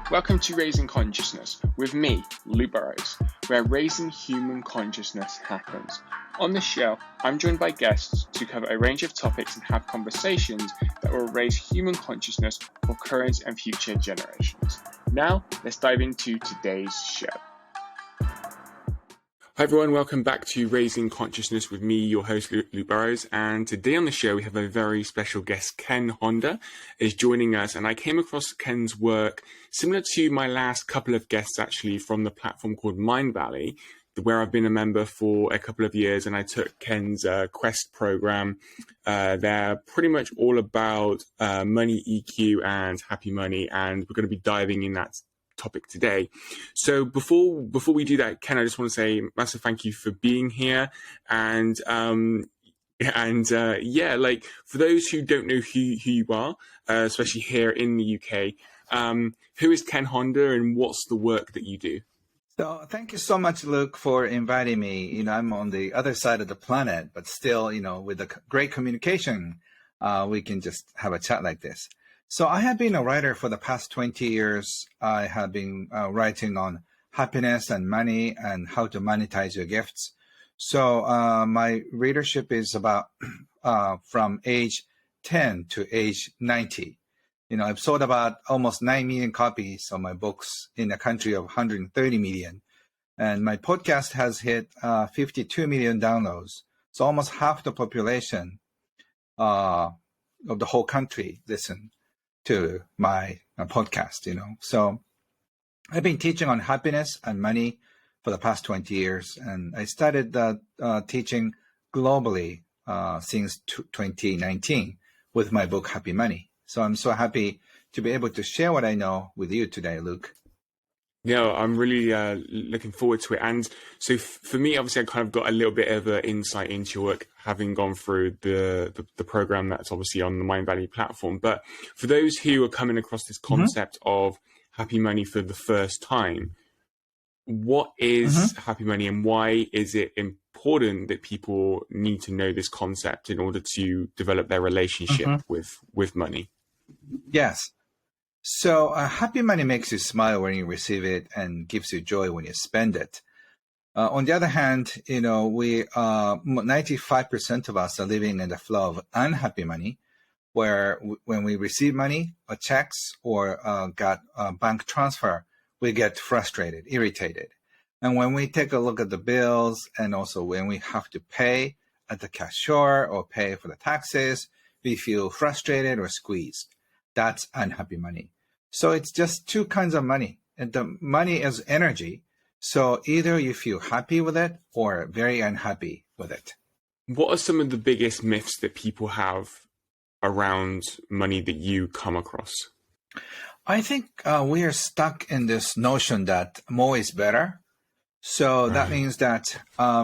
Welcome to Raising Consciousness with me, Lou Burrows, where raising human consciousness happens. On this show, I'm joined by guests to cover a range of topics and have conversations that will raise human consciousness for current and future generations. Now, let's dive into today's show. Hi everyone, welcome back to Raising Consciousness with me, your host, Lou Burrows. And today on the show, we have a very special guest. Ken Honda is joining us. And I came across Ken's work similar to my last couple of guests, actually, from the platform called Mindvalley, where I've been a member for a couple of years. And I took Ken's Quest program. They're pretty much all about money, EQ, and happy money. And we're going to be diving in that topic today. So before we do that, Ken, I just want to say a massive thank you for being here. And like for those who don't know who you are, especially here in the UK, who is Ken Honda and what's the work that you do? So thank you so much, Luke, for inviting me. I'm on the other side of the planet, but still, with the great communication, we can just have a chat like this. So I have been a writer for the past 20 years. I have been writing on happiness and money and how to monetize your gifts. So my readership is about from age 10 to age 90. I've sold about almost 9 million copies of my books in a country of 130 million. And my podcast has hit 52 million downloads. So almost half the population of the whole country listen to my podcast, So I've been teaching on happiness and money for the past 20 years. And I started teaching globally since 2019 with my book, Happy Money. So I'm so happy to be able to share what I know with you today, Luke. Yeah, I'm really looking forward to it. And so for me, obviously, I kind of got a little bit of an insight into your work, having gone through the program that's obviously on the Mindvalley platform. But for those who are coming across this concept of happy money for the first time, what is happy money and why is it important that people need to know this concept in order to develop their relationship with money? Yes. So happy money makes you smile when you receive it and gives you joy when you spend it. On the other hand, we 95% of us are living in the flow of unhappy money, where when we receive money or checks or got a bank transfer, we get frustrated, irritated. And when we take a look at the bills and also when we have to pay at the cashier or pay for the taxes, we feel frustrated or squeezed. That's unhappy money. So it's just two kinds of money. And the money is energy. So either you feel happy with it or very unhappy with it. What are some of the biggest myths that people have around money that you come across? I think we are stuck in this notion that more is better. So that means that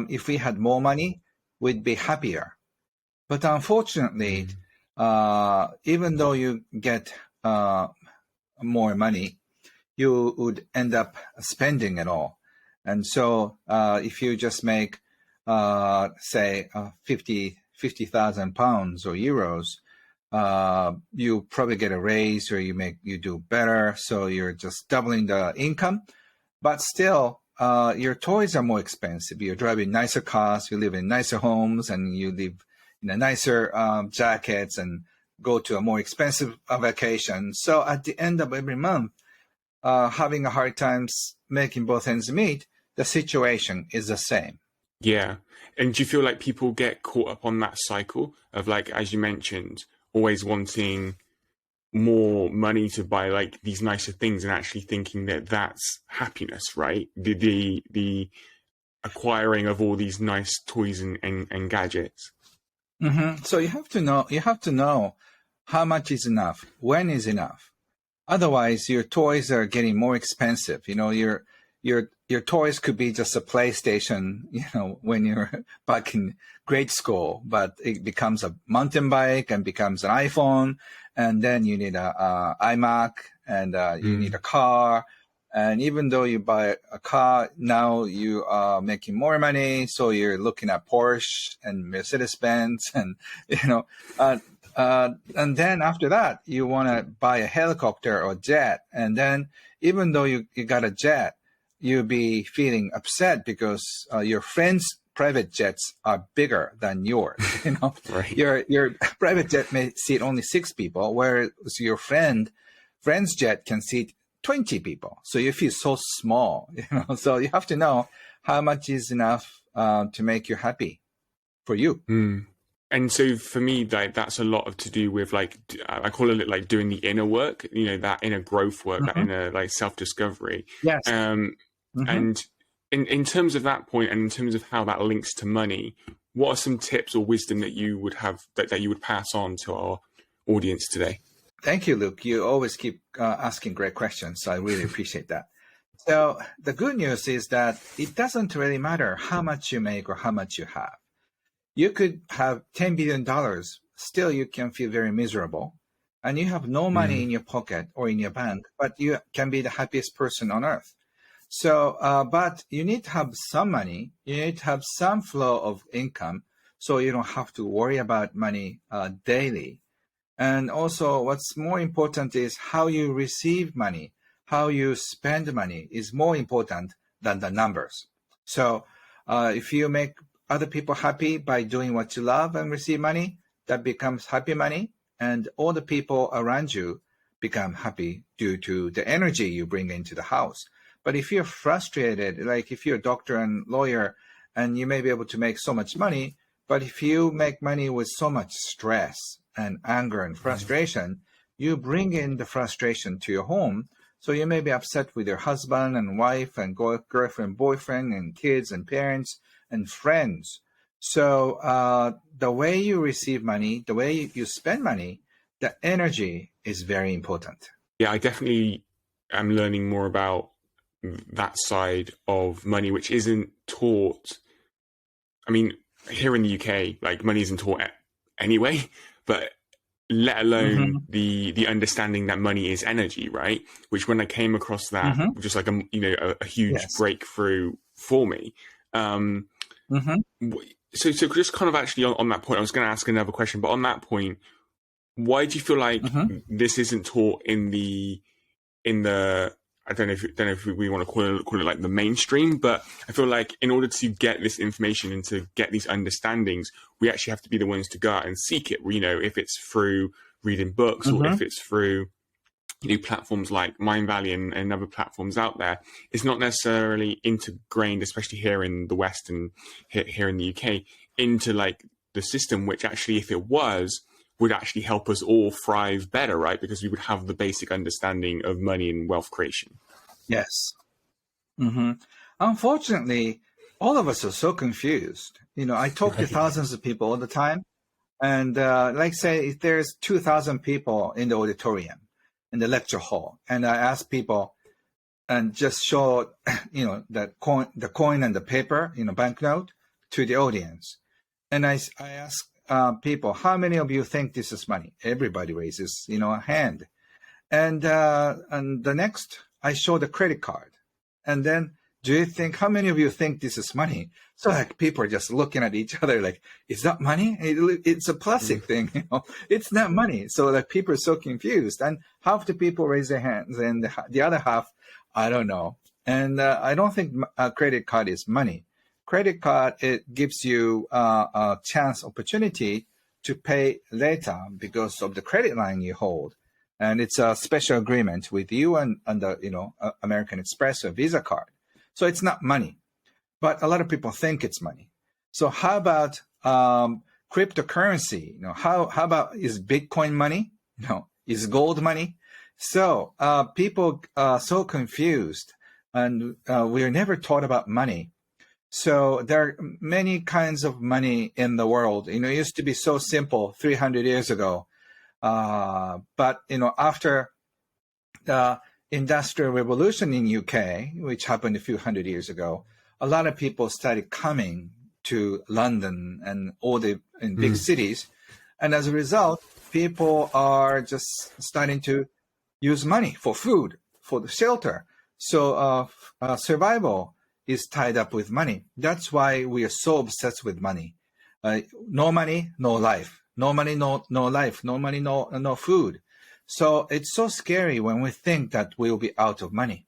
if we had more money, we'd be happier. But unfortunately, even though you get more money, you would end up spending it all. And so if you just make, say, 50,000 pounds or euros, you probably get a raise or you do better. So you're just doubling the income. But still, your toys are more expensive. You're driving nicer cars, you live in nicer homes, and you live in a nicer jackets and go to a more expensive vacation. So at the end of every month, having a hard time making both ends meet, the situation is the same. Yeah. And do you feel like people get caught up on that cycle of, like, as you mentioned, always wanting more money to buy like these nicer things and actually thinking that that's happiness, right? The acquiring of all these nice toys and gadgets. So you have to know how much is enough, when is enough. Otherwise, your toys are getting more expensive. Your toys could be just a PlayStation, when you're back in grade school, but it becomes a mountain bike and becomes an iPhone, and then you need a iMac and you need a car. And even though you buy a car, now you are making more money. So you're looking at Porsche and Mercedes-Benz and, And then after that, you want to buy a helicopter or jet. And then even though you got a jet, you'll be feeling upset because your friends' private jets are bigger than yours. Right. Your private jet may seat only 6 people, whereas your friend's jet can seat 20 people. So you feel so small. So you have to know how much is enough to make you happy for you. And so for me, like that's a lot of to do with like I call it like doing the inner work, that inner growth work, that inner like self-discovery. Yes. And in terms of that point, and in terms of how that links to money, what are some tips or wisdom that you would have that you would pass on to our audience today? Thank you, Luke. You always keep asking great questions, so I really appreciate that. So the good news is that it doesn't really matter how much you make or how much you have. You could have $10 billion, still you can feel very miserable, and you have no money in your pocket or in your bank, but you can be the happiest person on earth. So, but you need to have some money, you need to have some flow of income, so you don't have to worry about money daily. And also what's more important is how you receive money, how you spend money is more important than the numbers. So if you make other people happy by doing what you love and receive money, that becomes happy money, and all the people around you become happy due to the energy you bring into the house. But if you're frustrated, like if you're a doctor and lawyer and you may be able to make so much money, but if you make money with so much stress and anger and frustration, you bring in the frustration to your home. So you may be upset with your husband and wife and girlfriend, boyfriend, and kids and parents and friends. So the way you receive money, the way you spend money, the energy is very important. Yeah, I definitely am learning more about that side of money, which isn't taught. I mean, here in the UK, like money isn't taught anyway, but let alone the understanding that money is energy, right? Which when I came across that, just like a huge breakthrough for me. So just kind of actually on that point, I was going to ask another question, but on that point, why do you feel like this isn't taught in the I don't know if we want to call it like the mainstream, but I feel like in order to get this information and to get these understandings, we actually have to be the ones to go out and seek it. If it's through reading books or if it's through platforms like Mindvalley and other platforms out there, it's not necessarily integrated, especially here in the West and here in the UK, into like the system, which actually, if it was, would actually help us all thrive better, right? Because we would have the basic understanding of money and wealth creation. Yes. Unfortunately, all of us are so confused. I talk to thousands of people all the time. And like say, if there's 2,000 people in the auditorium, in the lecture hall, and I ask people and just show, the coin and the paper, banknote to the audience. And I ask people, how many of you think this is money? Everybody raises, a hand. And the next, I show the credit card. And then, how many of you think this is money? So like people are just looking at each other like, is that money? It's a plastic thing, it's not money. So like people are so confused, and half the people raise their hands and the other half, I don't know. And I don't think a credit card is money. Credit card, it gives you a chance, opportunity to pay later because of the credit line you hold. And it's a special agreement with you and the, American Express or Visa card. So it's not money, but a lot of people think it's money. So how about cryptocurrency? How about, is Bitcoin money? Is gold money? So people are so confused, and we are never taught about money. So there are many kinds of money in the world. It used to be so simple 300 years ago. But, after the Industrial Revolution in UK, which happened a few hundred years ago, a lot of people started coming to London and all the big cities. And as a result, people are just starting to use money for food, for the shelter. So survival is tied up with money. That's why we are so obsessed with money. No money, no life. No money, no life. No money, no food. So it's so scary when we think that we'll be out of money.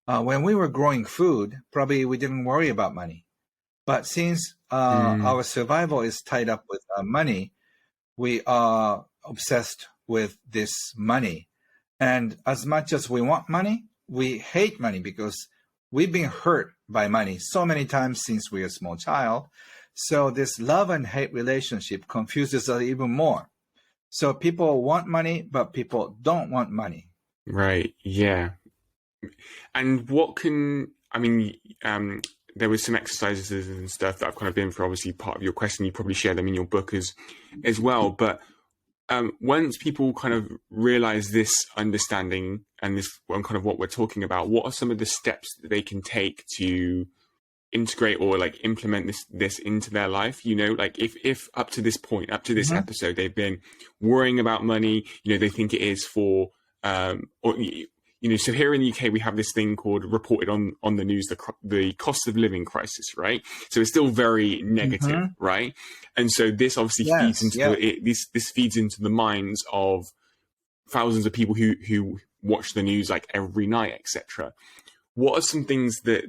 When we were growing food, probably we didn't worry about money. But since Mm, our survival is tied up with money, we are obsessed with this money. And as much as we want money, we hate money because we've been hurt by money so many times since we were a small child. So this love and hate relationship confuses us even more. So people want money, but people don't want money. right. Yeah. And what can, I mean, there was some exercises and stuff that I've kind of been for, obviously part of your question. You probably share them in your book as well. But once people kind of realize this understanding and this one kind of what we're talking about, what are some of the steps that they can take to integrate or like implement this into their life? You know, like if up to this point, up to this Mm-hmm. episode, they've been worrying about money, you know, they think it is for or you know, so here in the UK we have this thing called reported on the news, the cost of living crisis, right? So it's still very negative, Mm-hmm. right? And so this obviously feeds Yes, into yeah. this feeds into the minds of thousands of people who watch the news like every night, etc. What are some things that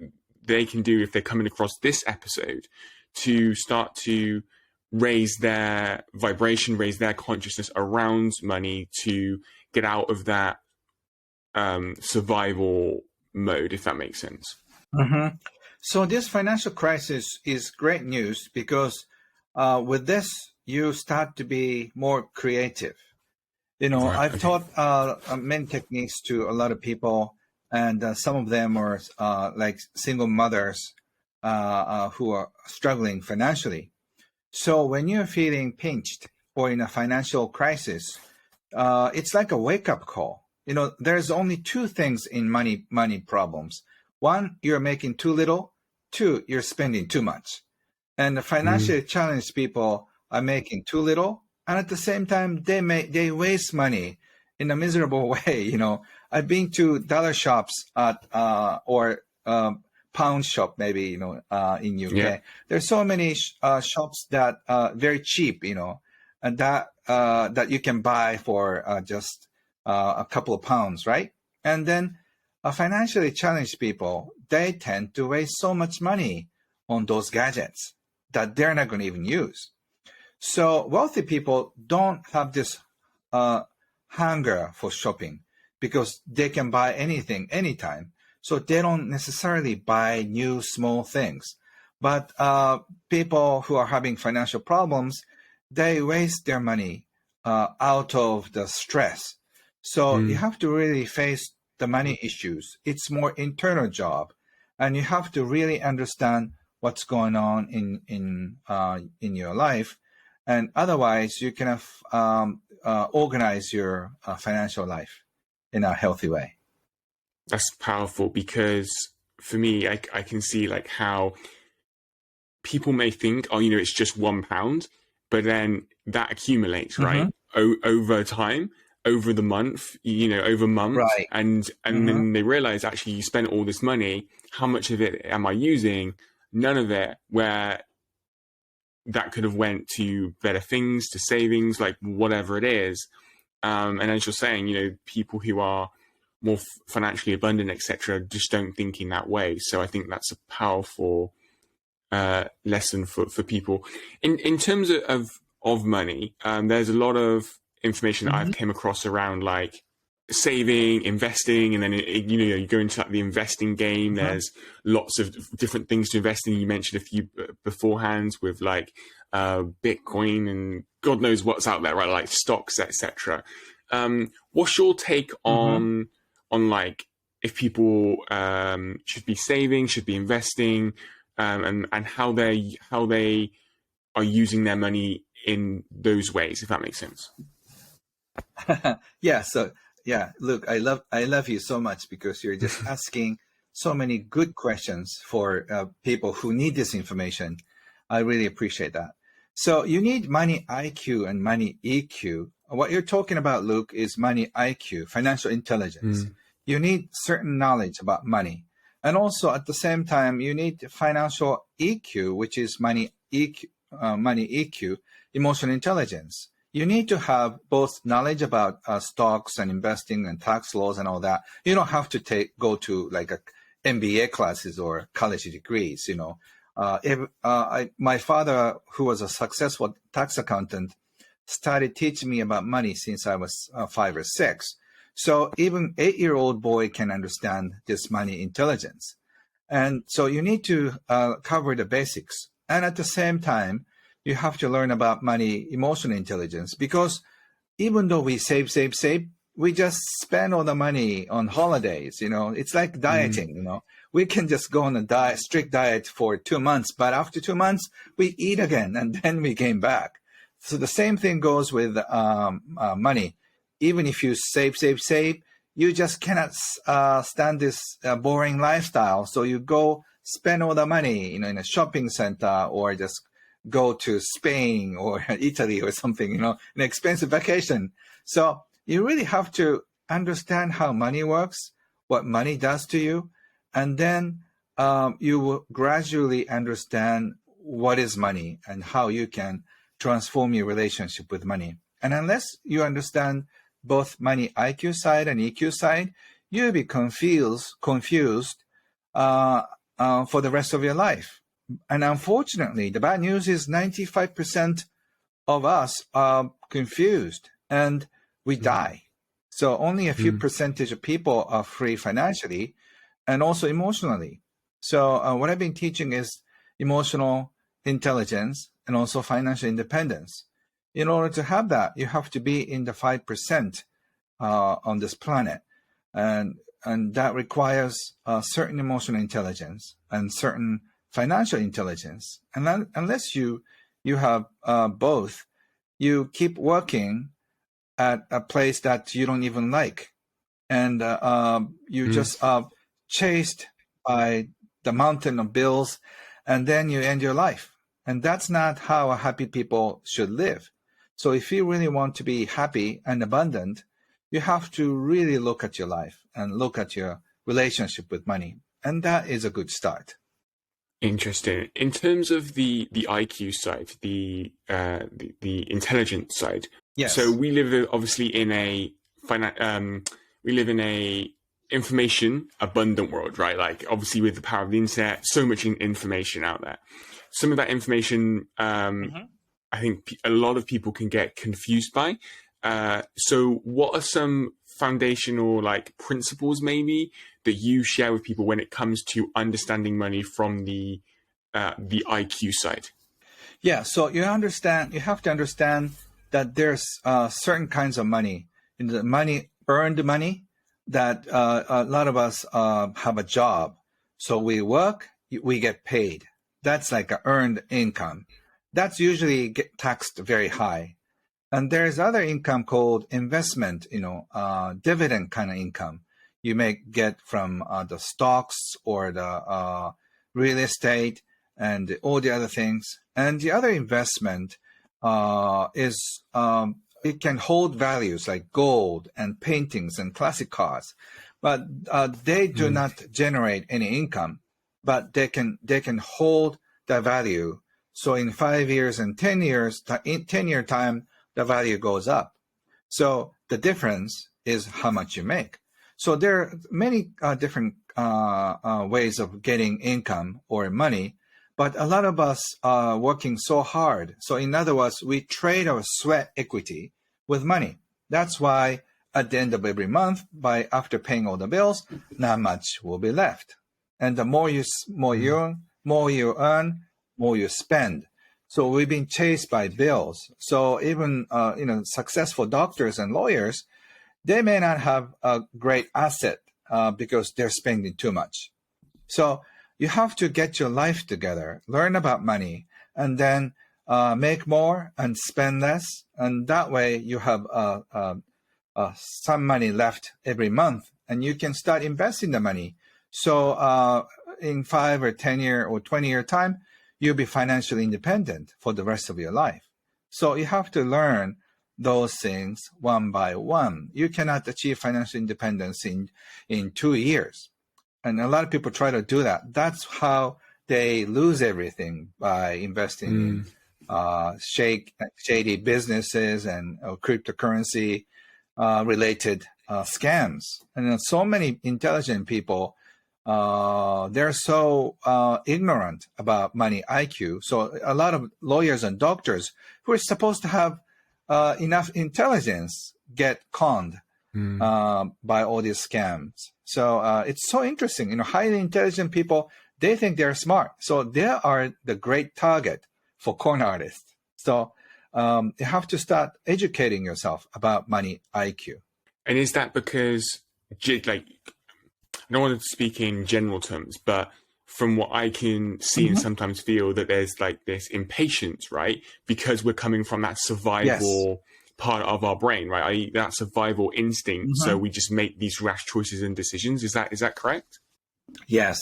they can do if they're coming across this episode to start to raise their vibration, raise their consciousness around money to get out of that survival mode, if that makes sense? Mm-hmm. So this financial crisis is great news because with this, you start to be more creative. You know, Right. I've Okay. taught many techniques to a lot of people, and some of them are like single mothers who are struggling financially. So when you're feeling pinched or in a financial crisis, it's like a wake-up call. You know, there's only two things in money problems. One, you're making too little. Two, you're spending too much. And the Mm, financially challenged people are making too little, and at the same time they waste money in a miserable way. You know, I've been to dollar shops at or pound shop maybe, you know, in yeah. UK. There's so many shops that very cheap, you know, and that you can buy for just a couple of pounds, right? And then financially challenged people, they tend to waste so much money on those gadgets that they're not going to even use. So wealthy people don't have this uh, hunger for shopping because they can buy anything anytime. So they don't necessarily buy new small things. But people who are having financial problems, they waste their money out of the stress. So you Mm, have to really face the money issues. It's more internal job, and you have to really understand what's going on in your life, and otherwise you can organize your financial life in a healthy way. that's powerful because for me, I can see like how people may think, oh, you know, it's just £1, but then that accumulates, Mm-hmm. right? Over time, over the month, you know, over months, Right. and Mm-hmm. then they realize actually you spent all this money. How much of it am I using? None of it. Where that could have went to better things, to savings, like whatever it is. And as you're saying, you know, people who are more financially abundant, etc., just don't think in that way. So I think that's a powerful lesson for people. In terms of money, there's a lot of information that Mm-hmm. I've came across around like saving, investing, and then you know you go into like the investing game. Mm-hmm. There's lots of different things to invest in. You mentioned a few beforehand with like Bitcoin and God knows what's out there, right? Like stocks, etc. What's your take Mm-hmm. on like if people should be saving, should be investing, and how they are using their money in those ways, if that makes sense. Yeah. So yeah, look, I love you so much because you're just asking so many good questions for people who need this information. I really appreciate that. So you need money IQ and money EQ. What you're talking about, Luke, is money IQ, financial intelligence. Mm, You need certain knowledge about money. And also at the same time, you need financial EQ, which is money EQ, money EQ, emotional intelligence. You need to have both knowledge about stocks and investing and tax laws and all that. You don't have to go to like a MBA classes or college degrees. My father, who was a successful tax accountant, started teaching me about money since I was 5 or 6. So even 8-year-old boy can understand this money intelligence. And so you need to cover the basics. And at the same time, you have to learn about money emotional intelligence, because even though we save, we just spend all the money on holidays. It's like dieting. We can just go on a strict diet for 2 months, but after 2 months, we eat again and then we gain back. So the same thing goes with money. Even if you save, you just cannot stand this boring lifestyle. So you go spend all the money, in a shopping center, or just go to Spain or Italy or something, an expensive vacation. So you really have to understand how money works, what money does to you, and then you will gradually understand what is money and how you can transform your relationship with money. And unless you understand both money IQ side and EQ side, you'll be confused for the rest of your life. And unfortunately, the bad news is 95% of us are confused and we die. So only a few percentage of people are free financially and also emotionally. So what I've been teaching is emotional intelligence and also financial independence. In order to have that, you have to be in the 5% on this planet. And that requires certain emotional intelligence and certain financial intelligence. And unless you have both, you keep working at a place that you don't even like. And you just chased by the mountain of bills, and then you end your life. And that's not how happy people should live. So if you really want to be happy and abundant, you have to really look at your life and look at your relationship with money. And that is a good start. Interesting. In terms of the IQ side, the intelligence side. Yes. So we live obviously in a information abundant world, right? Like obviously with the power of the internet, so much information out there. Some of that information, I think a lot of people can get confused by. So what are some foundational principles maybe that you share with people when it comes to understanding money from the IQ side? Yeah, so you have to understand that there's certain kinds of money. Earned money, that a lot of us have a job. So we work, we get paid. That's like an earned income. That's usually taxed very high. And there's other income called investment, dividend kind of income. You may get from the stocks or the real estate and all the other things. And the other investment is it can hold values like gold and paintings and classic cars, but they do not generate any income, but they can hold the value. So in 5 years and 10 years, in 10-year time, the value goes up. So the difference is how much you make. So there are many different ways of getting income or money, but a lot of us are working so hard. So in other words, we trade our sweat equity with money. That's why at the end of every month, after paying all the bills, not much will be left. And the more you earn, more you spend. So we've been chased by bills. So even successful doctors and lawyers, they may not have a great asset because they're spending too much. So you have to get your life together, learn about money, and then make more and spend less. And that way you have some money left every month, and you can start investing the money. So in 5 or 10 year or 20-year time, you'll be financially independent for the rest of your life. So you have to learn those things one by one. You cannot achieve financial independence in 2 years. And a lot of people try to do that. That's how they lose everything, by investing in shady businesses and cryptocurrency related scams. And so many intelligent people, they're so ignorant about money IQ. So a lot of lawyers and doctors who are supposed to have enough intelligence get conned by all these scams. So it's so interesting. Highly intelligent people, they think they're smart. So they are the great target for con artists. So you have to start educating yourself about money IQ. And is that because, like, I don't want to speak in general terms, but from what I can see and sometimes feel, that there's like this impatience, right? Because we're coming from that survival part of our brain, right? That survival instinct. So we just make these rash choices and decisions. Is that correct? Yes.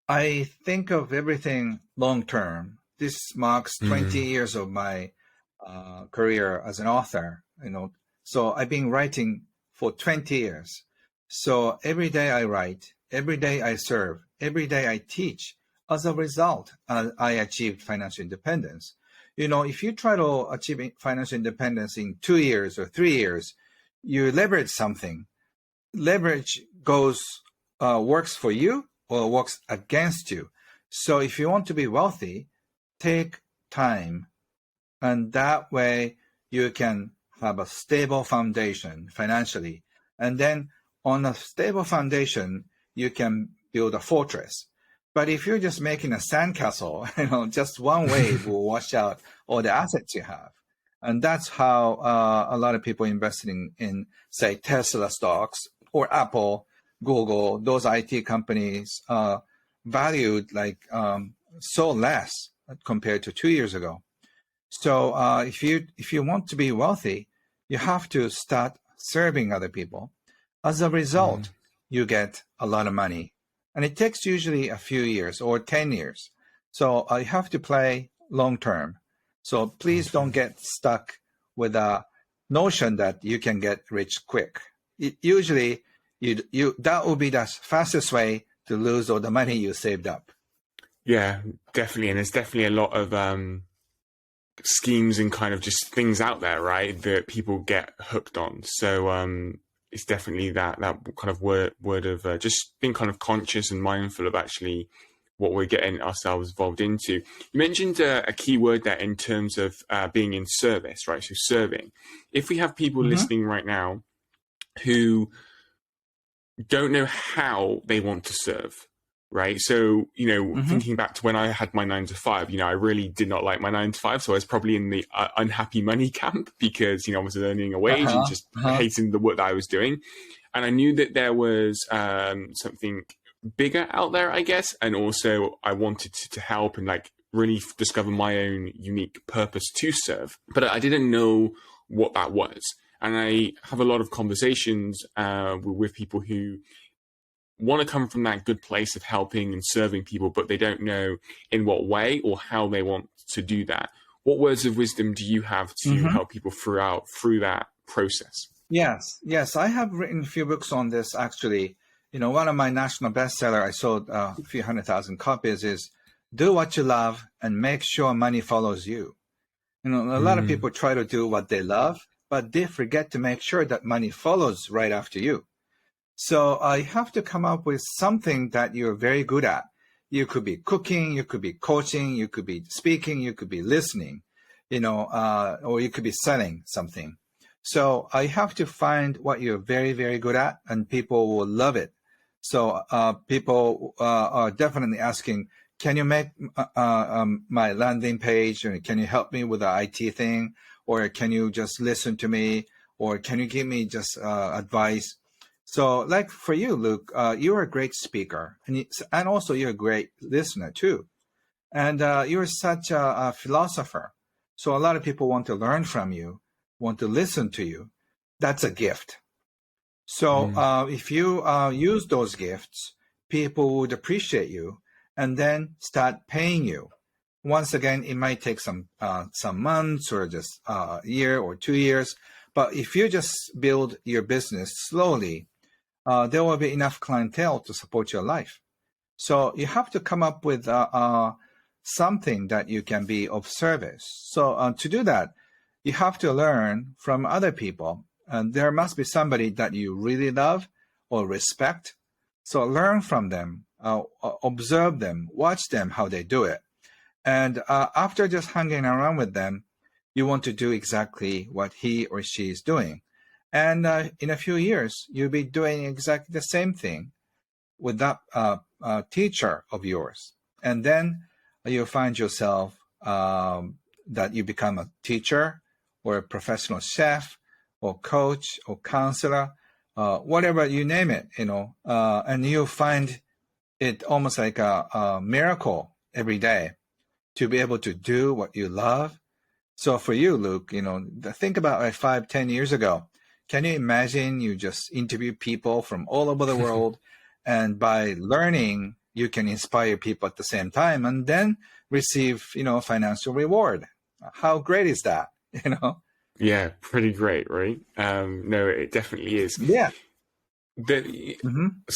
I think of everything long term. This marks 20 years of my career as an author, So I've been writing for 20 years. So every day I write, every day I serve, every day I teach. As a result, I achieved financial independence. If you try to achieve financial independence in 2 years or 3 years, you leverage something. Leverage works for you or works against you. So if you want to be wealthy, take time. And that way you can have a stable foundation financially. And then on a stable foundation, you can build a fortress. But if you're just making a sandcastle, just one wave will wash out all the assets you have. And that's how a lot of people investing in, say, Tesla stocks or Apple, Google, those IT companies valued like so less compared to 2 years ago. So if you want to be wealthy, you have to start serving other people. As a result, you get a lot of money. And it takes usually a few years or 10 years. So you have to play long term. So please don't get stuck with a notion that you can get rich quick. Usually, that will be the fastest way to lose all the money you saved up. Yeah, definitely. And there's definitely a lot of schemes and kind of just things out there, right, that people get hooked on. So it's definitely that kind of word of just being kind of conscious and mindful of actually what we're getting ourselves involved into. You mentioned a key word there in terms of being in service, right? So serving. If we have people listening right now who don't know how they want to serve, right? So, thinking back to when I had my 9 to 5, I really did not like my 9 to 5. So I was probably in the unhappy money camp because, I was earning a wage and just hating the work that I was doing. And I knew that there was something bigger out there, I guess. And also I wanted to help and like really discover my own unique purpose to serve. But I didn't know what that was. And I have a lot of conversations with people who want to come from that good place of helping and serving people, but they don't know in what way or how they want to do that. What words of wisdom do you have to help people through that process? Yes. I have written a few books on this, actually. One of my national bestseller, I sold a few 100,000 copies, is Do What You Love and Make Sure Money Follows You. A lot of people try to do what they love, but they forget to make sure that money follows right after you. So I have to come up with something that you're very good at. You could be cooking, you could be coaching, you could be speaking, you could be listening, or you could be selling something. So I have to find what you're very, very good at, and people will love it. So people are definitely asking, can you make my landing page? Or can you help me with the IT thing? Or can you just listen to me? Or can you give me just advice? So like for you, Luke, you're a great speaker, and also you're a great listener too. And you're such a philosopher. So a lot of people want to learn from you, want to listen to you. That's a gift. So if you use those gifts, people would appreciate you and then start paying you. Once again, it might take some months or just a year or 2 years. But if you just build your business slowly, there will be enough clientele to support your life. So you have to come up with something that you can be of service. So to do that, you have to learn from other people. And there must be somebody that you really love or respect. So learn from them, observe them, watch them, how they do it. And after just hanging around with them, you want to do exactly what he or she is doing. And in a few years, you'll be doing exactly the same thing with that teacher of yours. And then you'll find yourself that you become a teacher or a professional chef or coach or counselor, whatever you name it, and you'll find it almost like a miracle every day to be able to do what you love. So for you, Luke, think about like 5-10 years ago. Can you imagine you just interview people from all over the world, and by learning, you can inspire people at the same time and then receive, financial reward? How great is that? Yeah, pretty great, right? No, it definitely is. Yeah. So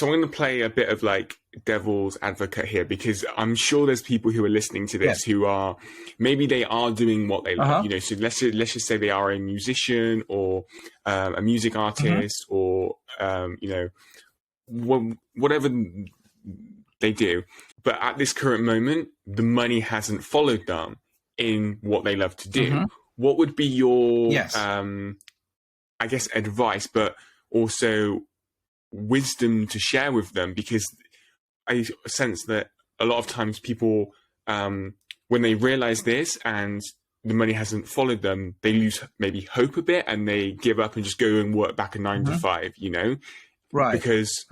I'm going to play a bit of like devil's advocate here, because I'm sure there's people who are listening to this who are, maybe they are doing what they love, so let's just say they are a musician or a music artist or, whatever they do. But at this current moment, the money hasn't followed them in what they love to do. What would be your, I guess, advice, but also wisdom to share with them? Because I sense that a lot of times people, when they realize this and the money hasn't followed them, they lose maybe hope a bit and they give up and just go and work back a 9 to 5, Right. Because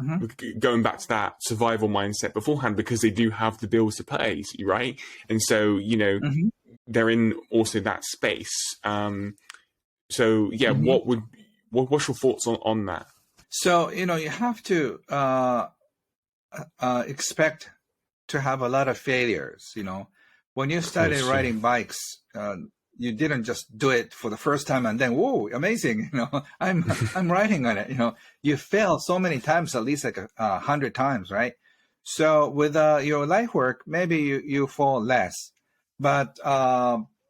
going back to that survival mindset beforehand, because they do have the bills to pay, right? And so, they're in also that space. So yeah, what's your thoughts on that? So, you have to expect to have a lot of failures. When you started riding bikes, you didn't just do it for the first time and then, whoa, amazing. I'm riding on it. You fail so many times, at least like 100 times, right? So with your life work, maybe you fall less, but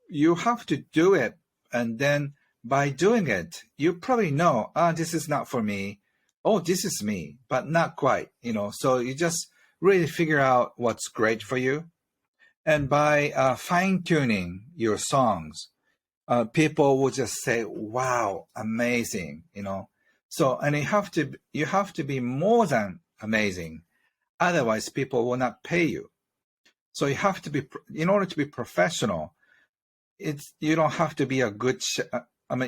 you have to do it. And then by doing it, you probably know, this is not for me. Oh, this is me, but not quite, So you just really figure out what's great for you. And by fine-tuning your songs, people will just say, wow, amazing, So, and you have to be more than amazing. Otherwise, people will not pay you. So you have to be, in order to be professional, you don't have to be a good chef.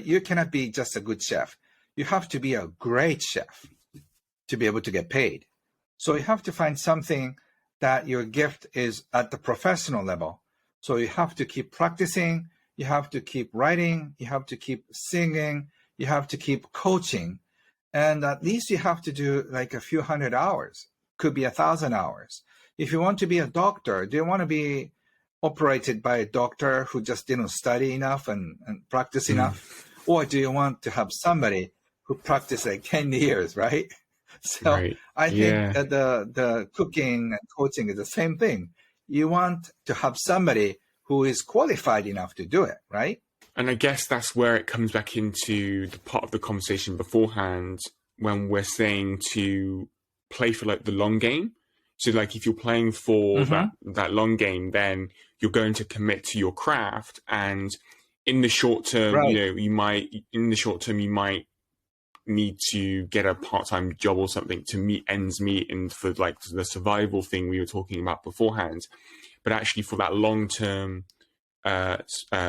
You cannot be just a good chef. You have to be a great chef to be able to get paid. So you have to find something that your gift is at the professional level. So you have to keep practicing, you have to keep writing, you have to keep singing, you have to keep coaching. And at least you have to do like a few hundred hours, could be 1,000 hours. If you want to be a doctor, do you want to be operated by a doctor who just didn't study enough and practice enough? Or do you want to have somebody who practiced like 10 years, right? So I think that the cooking and coaching is the same thing. You want to have somebody who is qualified enough to do it, right? And I guess that's where it comes back into the part of the conversation beforehand when we're saying to play for like the long game. So like if you're playing for that long game, then you're going to commit to your craft. And in the short term, you might need to get a part-time job or something to meet ends meet and for like the survival thing we were talking about beforehand. But actually for that long-term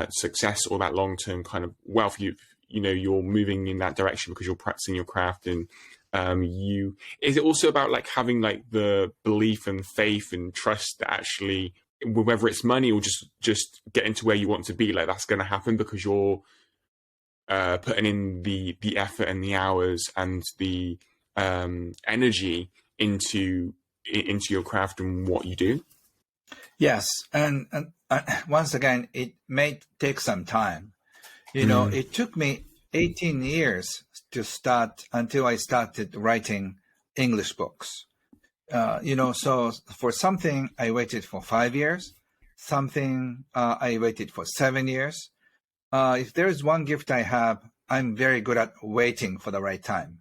success or that long-term kind of wealth, you're moving in that direction because you're practicing your craft. And is it also about like having like the belief and faith and trust that actually, whether it's money or just getting to where you want to be, like that's going to happen because you're putting in the effort and the hours and the energy into your craft and what you do? Yes, and once again, it may take some time. It took me 18 years to start until I started writing English books. So for something, I waited for 5 years. something I waited for 7 years. If there is one gift I have, I'm very good at waiting for the right time.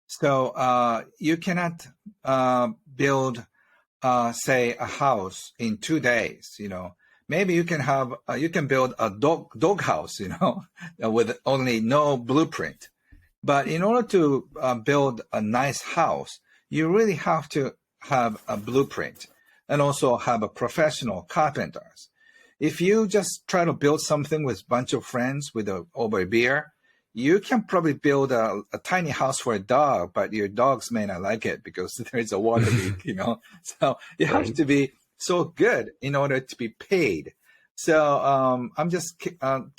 So you cannot build, say, a house in 2 days. Maybe you can build a dog house, with only no blueprint. But in order to build a nice house, you really have to have a blueprint and also have a professional carpenters. If you just try to build something with a bunch of friends over a beer, you can probably build a tiny house for a dog, but your dogs may not like it because there's a water leak, So you have to be so good in order to be paid. So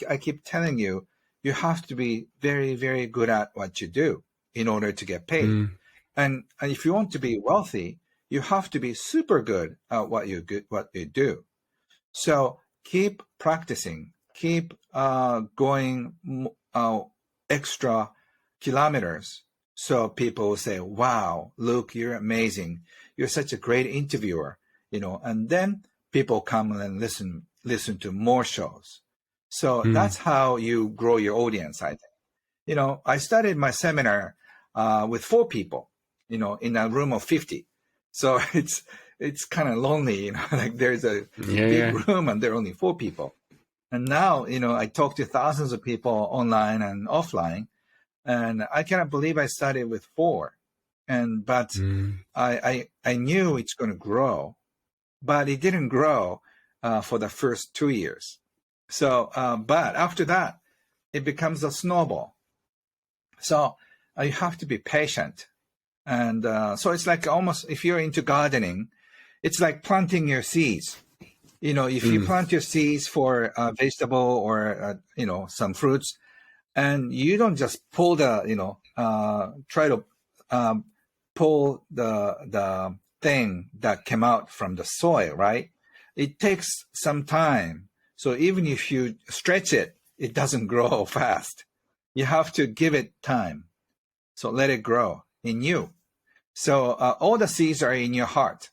I keep telling you, you have to be very, very good at what you do in order to get paid. And if you want to be wealthy, you have to be super good at what you do. So keep practicing, keep going extra kilometers. So people will say, wow, Luke, you're amazing. You're such a great interviewer, and then people come and listen to more shows. So that's how you grow your audience, I think. I started my seminar with 4 people, in a room of 50. So it's kind of lonely, like there's a big room and there are only 4 people. And now, I talk to thousands of people online and offline, and I cannot believe I started with 4. But I knew it's going to grow, but it didn't grow for the first 2 years. So, but after that, it becomes a snowball. So you have to be patient. And so it's like almost, if you're into gardening, it's like planting your seeds. If you plant your seeds for a vegetable or, some fruits, and you don't just pull try to pull the thing that came out from the soil, right? It takes some time. So even if you stretch it, it doesn't grow fast. You have to give it time. So let it grow in you. So all the seeds are in your heart.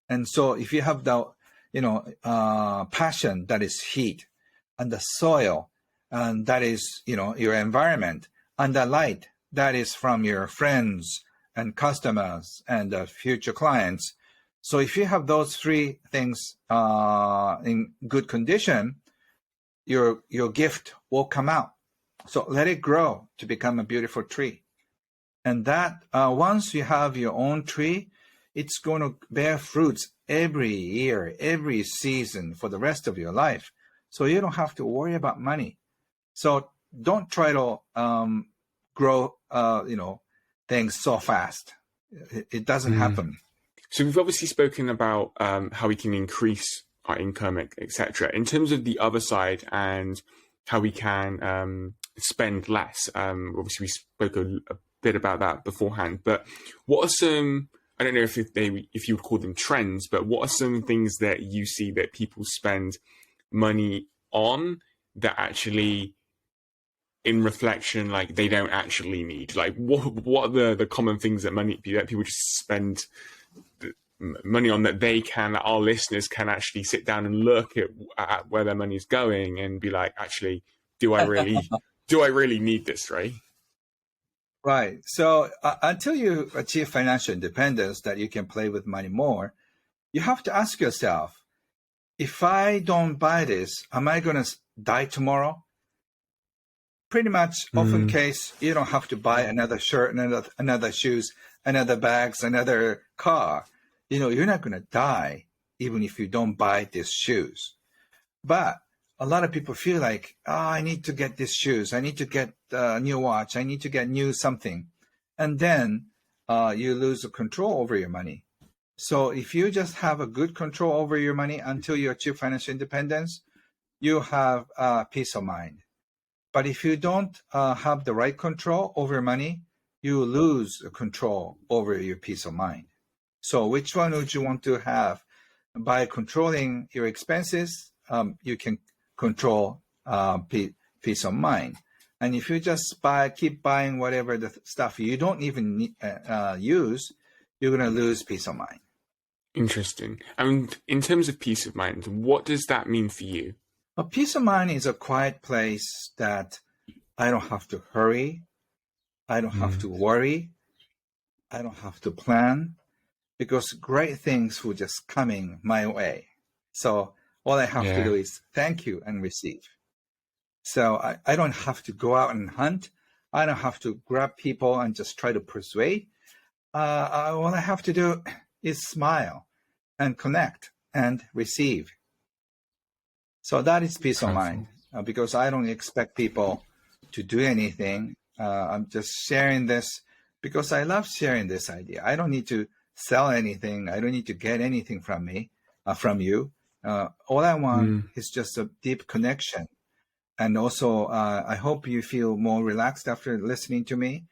And so if you have the, passion, that is heat, and the soil, and that is, your environment, and the light, that is from your friends and customers and future clients. So if you have those 3 things in good condition, your gift will come out. So let it grow to become a beautiful tree. And that once you have your own tree, it's going to bear fruits every year, every season for the rest of your life. So you don't have to worry about money. So don't try to grow, things so fast. It doesn't happen. So we've obviously spoken about how we can increase our income, etc. In terms of the other side and how we can spend less, obviously we spoke a bit about that beforehand. But what are some, I don't know if you would call them trends, but what are some things that you see that people spend money on that actually, in reflection, like they don't actually need? Like what are the common things that people just spend money on that our listeners can actually sit down and look at where their money is going and be like, actually, do I really need this, right? Right. So until you achieve financial independence, that you can play with money more, you have to ask yourself, if I don't buy this, am I going to die tomorrow? Pretty much often case, you don't have to buy another shirt, another shoes, another bags, another car. You're not going to die even if you don't buy these shoes. But a lot of people feel like, I need to get these shoes. I need to get a new watch. I need to get new something. And then you lose the control over your money. So if you just have a good control over your money until you achieve financial independence, you have peace of mind. But if you don't have the right control over money, you lose control over your peace of mind. So which one would you want to have? By controlling your expenses, you can control peace of mind. And if you just keep buying whatever the stuff you don't even use, you're going to lose peace of mind. Interesting. And in terms of peace of mind, what does that mean for you? A peace of mind is a quiet place that I don't have to hurry. I don't have to worry. I don't have to plan because great things will just coming my way. So all I have to Yeah. do is thank you and receive. So I don't have to go out and hunt. I don't have to grab people and just try to persuade. All I have to do is smile and connect and receive. So that is peace of mind Powerful. because I don't expect people to do anything. I'm just sharing this because I love sharing this idea. I don't need to sell anything. I don't need to get anything from me, from you. All I want Mm. is just a deep connection. And also, I hope you feel more relaxed after listening to me.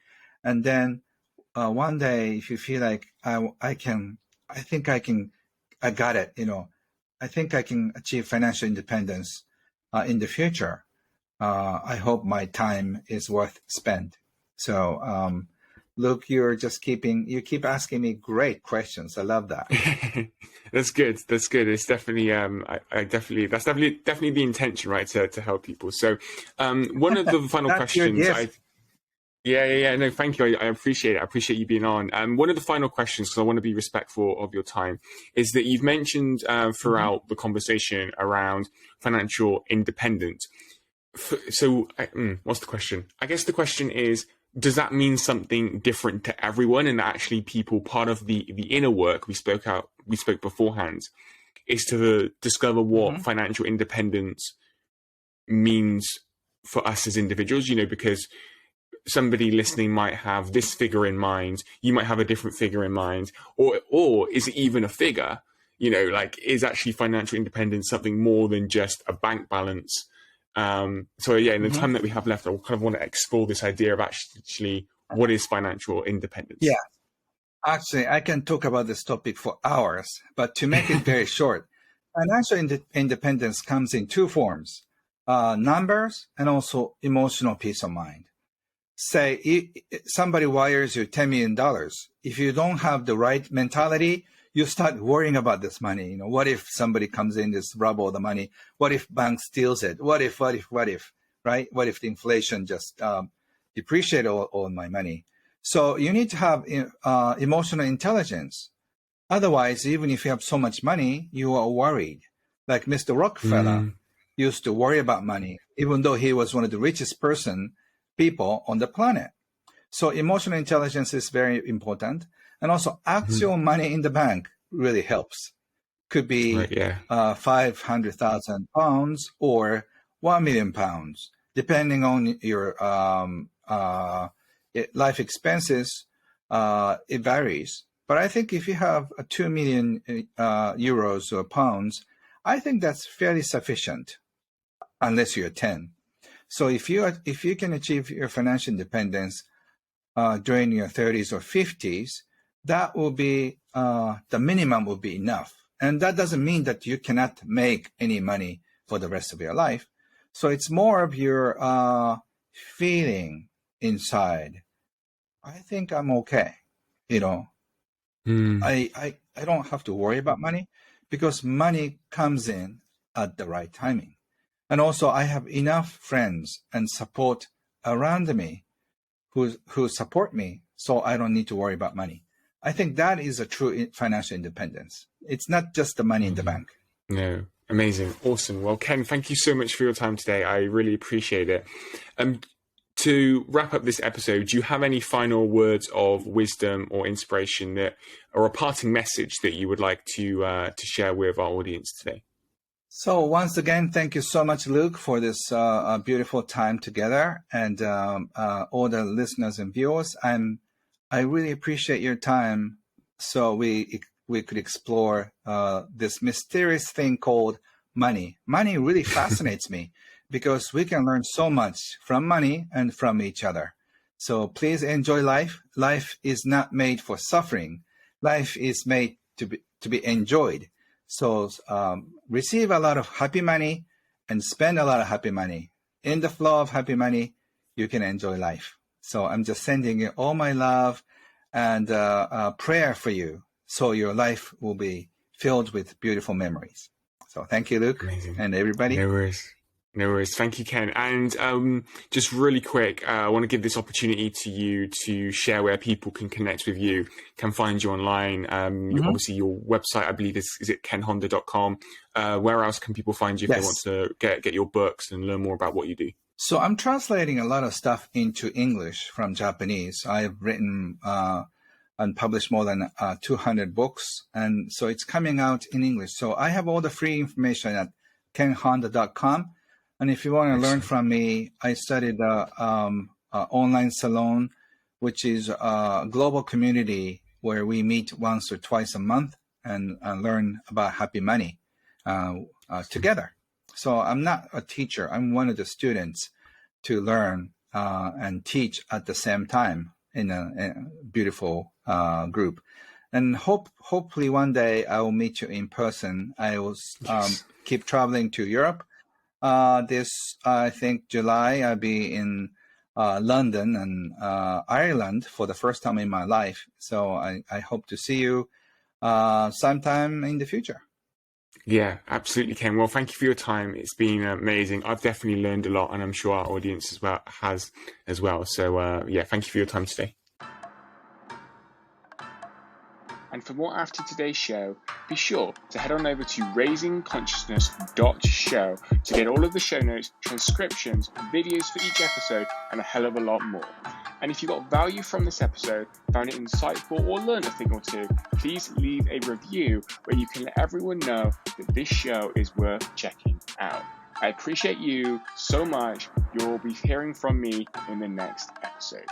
And then one day, if you feel like I think I got it, I think I can achieve financial independence in the future. I hope my time is worth spent. So, Luke, you keep asking me great questions. I love that. That's good. That's good. It's definitely, I definitely, that's definitely the intention, right? To help people. So, one of the final That's your questions gift. yeah. No, thank you. I appreciate it. I appreciate you being on. One of the final questions, because I want to be respectful of your time, is that you've mentioned Mhm. throughout the conversation around financial independence. What's the question? I guess the question is, does that mean something different to everyone? And actually, people, part of the inner work we spoke beforehand, is to discover what Mhm. financial independence means for us as individuals. Because somebody listening might have this figure in mind, you might have a different figure in mind, or is it even a figure? Like, is actually financial independence something more than just a bank balance? So yeah, in the Mhm. time that we have left, I kind of want to explore this idea of actually what is financial Yeah. independence. Actually, I can talk about this topic for hours, but to make it very short, financial independence comes in two forms: numbers and also emotional peace of mind. Say somebody wires you $10 million. If you don't have the right mentality, you start worrying about this money. What if somebody comes in, just rob all the money? What if bank steals it? What if, right? What if the inflation just depreciate all my money? So you need to have emotional intelligence. Otherwise, even if you have so much money, you are worried. Like Mr. Rockefeller Mm, used to worry about money, even though he was one of the richest people on the planet. So emotional intelligence is very important. And also mhm. actual money in the bank really helps. Could Right, be yeah. 500,000 pounds or 1 million pounds, depending on your life expenses. It varies. But I think if you have 2 million euros or pounds, I think that's fairly sufficient, unless you're 10. So if you can achieve your financial independence during your 30s or 50s, that will be the minimum will be enough. And that doesn't mean that you cannot make any money for the rest of your life. So it's more of your feeling inside. I think I'm okay. You know, Mm, I don't have to worry about money because money comes in at the right timing. And also I have enough friends and support around me who support me, so I don't need to worry about money. I think that is a true financial independence. It's not just the money in the mhm. bank. No, amazing, awesome. Well, Ken, thank you so much for your time today. I really appreciate it. Um, to wrap up this episode, do you have any final words of wisdom or inspiration or a parting message that you would like to share with our audience today? So once again, thank you so much, Luke, for this beautiful time together, and all the listeners and viewers. I really appreciate your time, so we could explore this mysterious thing called money. Money really fascinates me because we can learn so much from money and from each other. So please enjoy life. Life is not made for suffering. Life is made to be enjoyed. So receive a lot of happy money and spend a lot of happy money. In the flow of happy money, you can enjoy life. So I'm just sending you all my love and prayer for you, so your life will be filled with beautiful memories. So thank you, Luke, Amazing. and everybody. No worries. No worries. Thank you, Ken. And just really quick, I want to give this opportunity to you to share where people can connect with you, can find you online. Obviously, your website, I believe, is it kenhonda.com. Where else can people find you if Yes. they want to get your books and learn more about what you do? So I'm translating a lot of stuff into English from Japanese. I've written and published more than 200 books, and so it's coming out in English. So I have all the free information at kenhonda.com. And if you want to learn from me, I studied online salon, which is a global community where we meet once or twice a month and learn about happy money together. So I'm not a teacher. I'm one of the students to learn and teach at the same time in a beautiful group. And hopefully one day I will meet you in person. I will keep traveling to Europe. I think July, I'll be in London and Ireland for the first time in my life. So I hope to see you sometime in the future. Yeah, absolutely, Ken. Well, thank you for your time. It's been amazing. I've definitely learned a lot, and I'm sure our audience has as well. So, yeah, thank you for your time today. And for more after today's show, be sure to head on over to raisingconsciousness.show to get all of the show notes, transcriptions, videos for each episode, and a hell of a lot more. And if you got value from this episode, found it insightful, or learned a thing or two, please leave a review where you can let everyone know that this show is worth checking out. I appreciate you so much. You'll be hearing from me in the next episode.